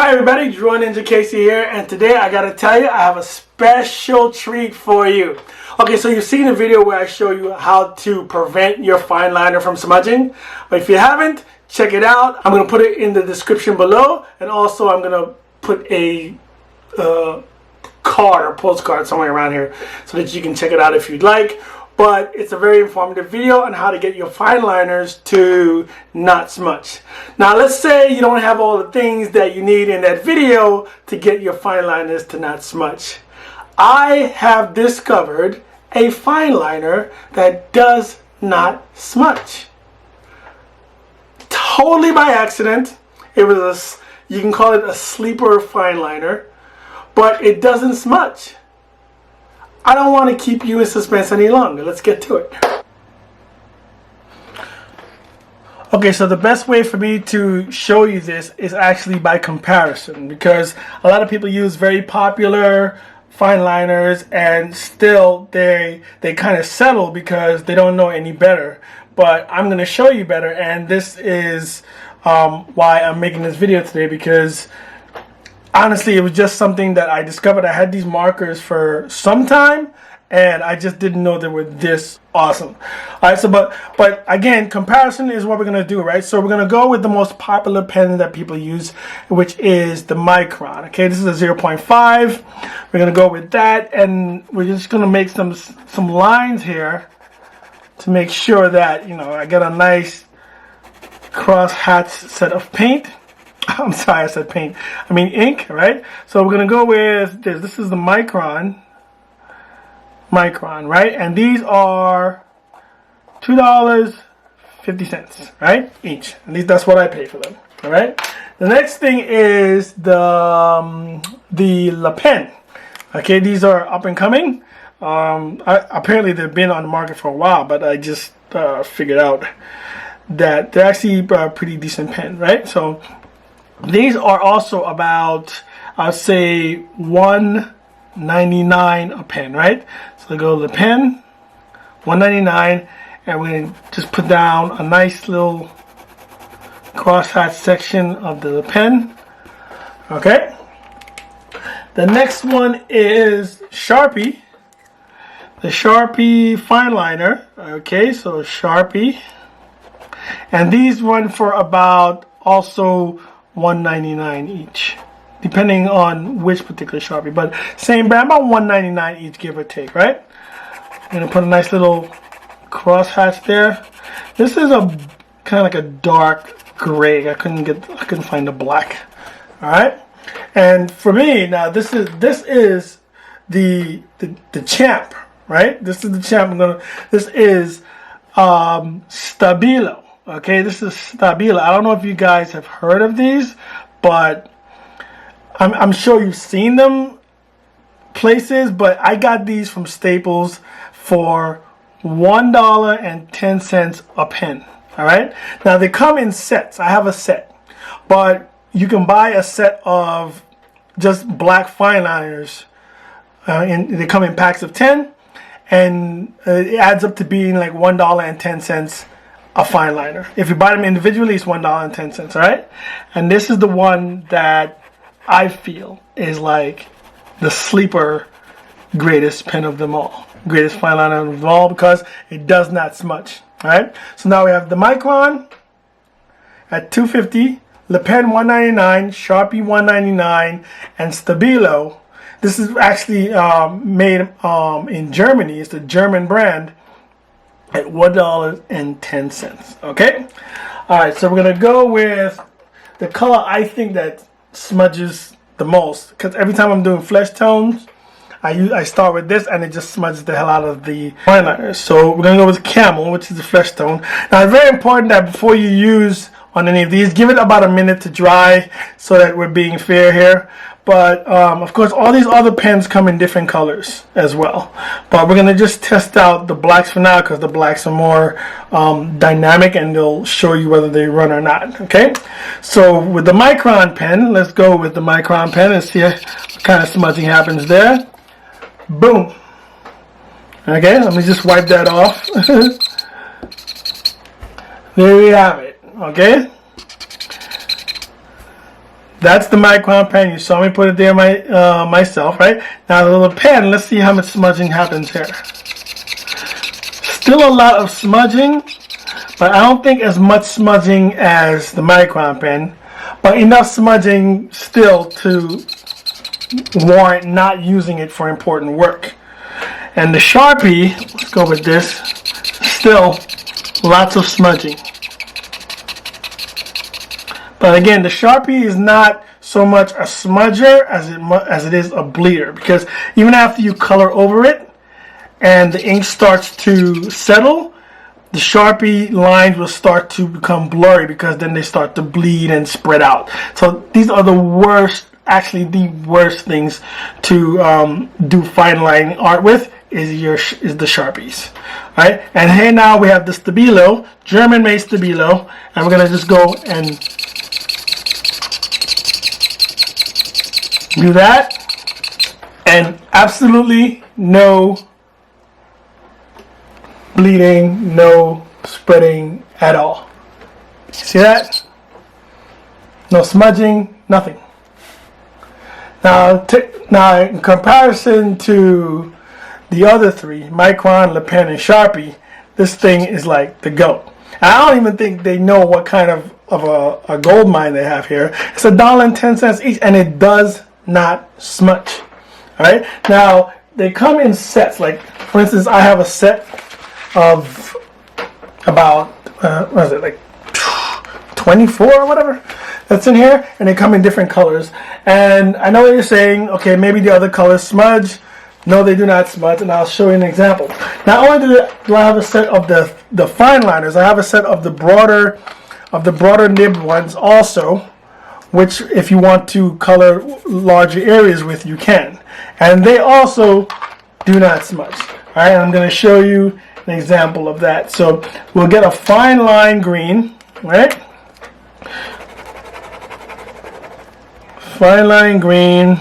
Hi everybody, drawninjakc here, and today I gotta tell you, I have a special treat for you. Okay, so you've seen a video where I show you how to prevent your fine liner from smudging. But if you haven't, check it out. I'm gonna put it in the description below, and also I'm gonna put a card or postcard somewhere around here so that you can check it out if you'd like. But it's a very informative video on how to get your fine liners to not smudge. Now let's say you don't have all the things that you need in that video to get your fine liners to not smudge. I have discovered a fine liner that does not smudge. Totally by accident. It was you can call it a sleeper fine liner, but it doesn't smudge. I don't want to keep you in suspense any longer. Let's get to it. Okay, so the best way for me to show you this is actually by comparison, because a lot of people use very popular fine liners and still they kind of settle because they don't know any better. But I'm going to show you better, and this is why I'm making this video today, because honestly, it was just something that I discovered. I had these markers for some time, and I just didn't know they were this awesome. All right, so but again, comparison is what we're gonna do, right? So we're gonna go with the most popular pen that people use, which is the Micron. Okay, this is a 0.5. We're gonna go with that, and we're just gonna make some lines here to make sure that I get a nice cross-hatch set of paint. I'm sorry, I said paint. I mean ink, right? So we're gonna go with this. This is the Micron, right? And these are $2.50, right? Each. At least that's what I pay for them. All right. The next thing is the Le Pen. Okay, these are up and coming. Apparently they've been on the market for a while, but I just figured out that they're actually a pretty decent pen, right? So these are also about, I'll say, $1.99 a pen, right? So go to the pen, $1.99, and we're going to just put down a nice little crosshatch section of the pen. Okay. The next one is Sharpie, the Sharpie fine liner. Okay, so Sharpie, and these run for about also $1.99 each, depending on which particular Sharpie, but same brand, about $1.99 each, give or take, right? I'm gonna put a nice little crosshatch there. This is a kind of like a dark gray. I couldn't find the black. All right, and for me now, this is the champ, right? This is the champ. This is Stabilo. Okay, this is Stabilo. I don't know if you guys have heard of these, but I'm sure you've seen them places, but I got these from Staples for $1.10 a pen. All right, now they come in sets. I have a set, but you can buy a set of just black fine liners, and they come in packs of 10, and it adds up to being like $1.10 a fine liner. If you buy them individually, it's $1.10, all right? And this is the one that I feel is like the sleeper greatest pen of them all, greatest fine liner of them all, because it does not smudge. All right, so now we have the Micron at $2.50, Le Pen $1.99, Sharpie $1.99, and Stabilo. This is actually made in Germany. It's a German brand at $1.10. Okay, all right. So we're gonna go with the color I think that smudges the most, because every time I'm doing flesh tones, I start with this, and it just smudges the hell out of the fine liners. So we're gonna go with Camel, which is the flesh tone. Now it's very important that before you use on any of these, give it about a minute to dry, so that we're being fair here. But of course, all these other pens come in different colors as well. But we're gonna just test out the blacks for now, because the blacks are more dynamic, and they'll show you whether they run or not. Okay. So with the Micron pen, let's go with the Micron pen and see what kind of smudging happens there. Boom. Okay, let me just wipe that off. There we have it. Okay. That's the micron pen. You saw me put it there myself, right? Now the little pen, let's see how much smudging happens here. Still a lot of smudging, but I don't think as much smudging as the micron pen, but enough smudging still to warrant not using it for important work. And the Sharpie, let's go with this, still lots of smudging. But again, the Sharpie is not so much a smudger as it is a bleeder, because even after you color over it and the ink starts to settle, the Sharpie lines will start to become blurry because then they start to bleed and spread out. So these are the worst, actually the worst things to do fine line art with is the Sharpies. Right? And here now we have the Stabilo, German made Stabilo, and we're gonna just go and do that, and absolutely no bleeding, no spreading at all. See that? No smudging, nothing. Now in comparison to the other three, Micron, Le Pen, and Sharpie, this thing is like the GOAT. I don't even think they know what kind of a gold mine they have here. It's $1.10 each, and it does not smudge. All right. Now they come in sets. Like for instance, I have a set of about what is it, like 24 or whatever that's in here, and they come in different colors. And I know what you're saying. Okay, maybe the other colors smudge. No, they do not smudge, and I'll show you an example. Not only do I have a set of the fine liners, I have a set of the broader nibbed ones also, which if you want to color larger areas with, you can. And they also do not smudge. All right, I'm going to show you an example of that. So we'll get a fine line green, right? Fine line green.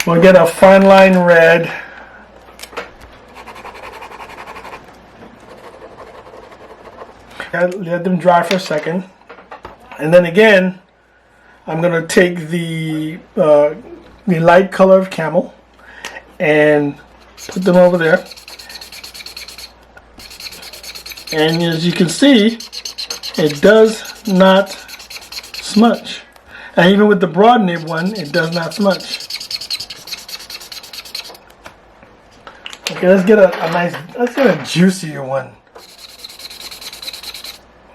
We'll get a fine line red. Let them dry for a second. And then again, I'm going to take the light color of camel and put them over there. And as you can see, it does not smudge. And even with the broad nib one, it does not smudge. Okay, let's get a juicier one.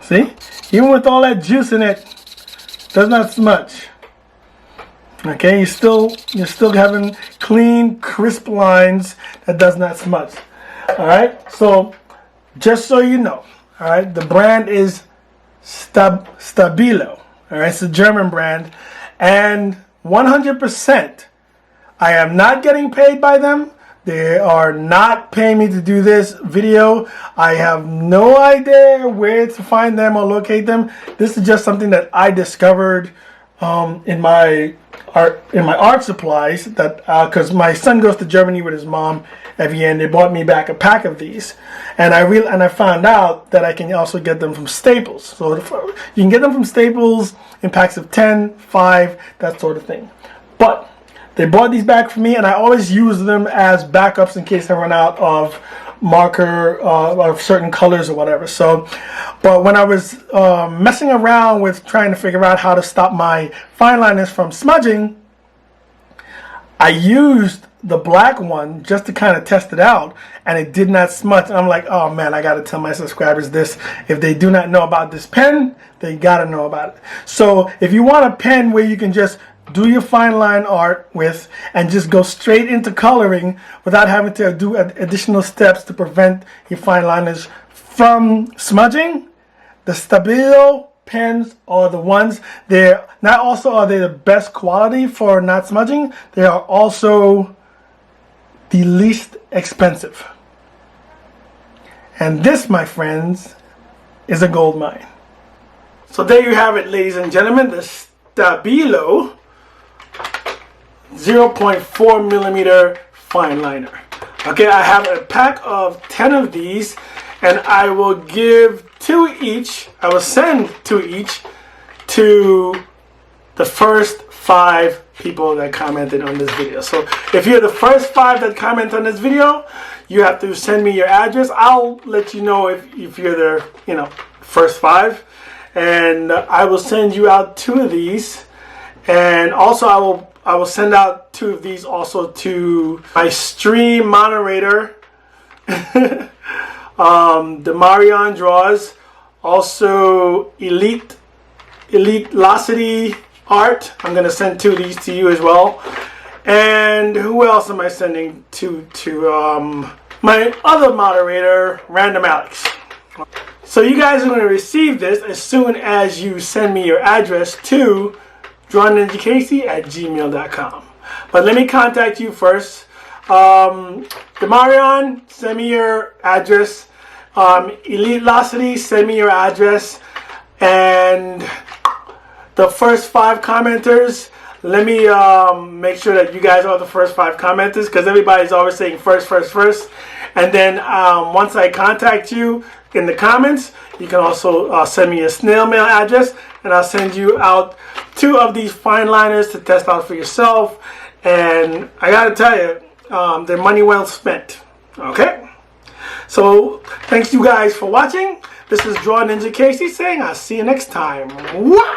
See? Even with all that juice in it, does not smudge. Okay, you're still having clean, crisp lines that does not smudge. All right, so just so you know, all right, the brand is Stabilo. All right, it's a German brand, and 100%, I am not getting paid by them. They are not paying me to do this video. I have no idea where to find them or locate them. This is just something that I discovered in my art supplies, that because my son goes to Germany with his mom every year, and they bought me back a pack of these, and I found out that I can also get them from Staples. So you can get them from Staples in packs of 10, 5, that sort of thing. But they bought these back for me, and I always use them as backups in case I run out of marker of certain colors or whatever. So, but when I was messing around with trying to figure out how to stop my fine liners from smudging, I used the black one just to kind of test it out, and it did not smudge. I'm like, oh man, I gotta tell my subscribers this. If they do not know about this pen, they gotta know about it. So if you want a pen where you can just do your fine line art with and just go straight into coloring without having to do additional steps to prevent your fine liners from smudging, the Stabilo pens are the ones. They're not also are they the best quality for not smudging, they are also the least expensive. And this, my friends, is a gold mine. So there you have it, ladies and gentlemen, the Stabilo 0.4 millimeter fine liner. Okay, I have a pack of 10 of these, and I will give 2 each. I will send 2 each to the first 5 people that commented on this video. So if you're the first 5 that comment on this video, you have to send me your address. I'll let you know if you're the first 5, and I will send you out 2 of these, and also I will send out 2 of these also to my stream moderator, the Marion Draws, also Elitelocity Art. I'm gonna send 2 of these to you as well. And who else am I sending to my other moderator, Random Alex. So you guys are going to receive this as soon as you send me your address to drawninjakc@gmail.com. But let me contact you first. Demarion, send me your address. Elitelocity, send me your address. And the first 5 commenters, let me make sure that you guys are the first 5 commenters, because everybody's always saying first. And then once I contact you in the comments, you can also send me a snail mail address, and I'll send you out 2 of these fine liners to test out for yourself. And I gotta tell you, they're money well spent. Okay? So thanks you guys for watching. This is drawninjakc saying I'll see you next time.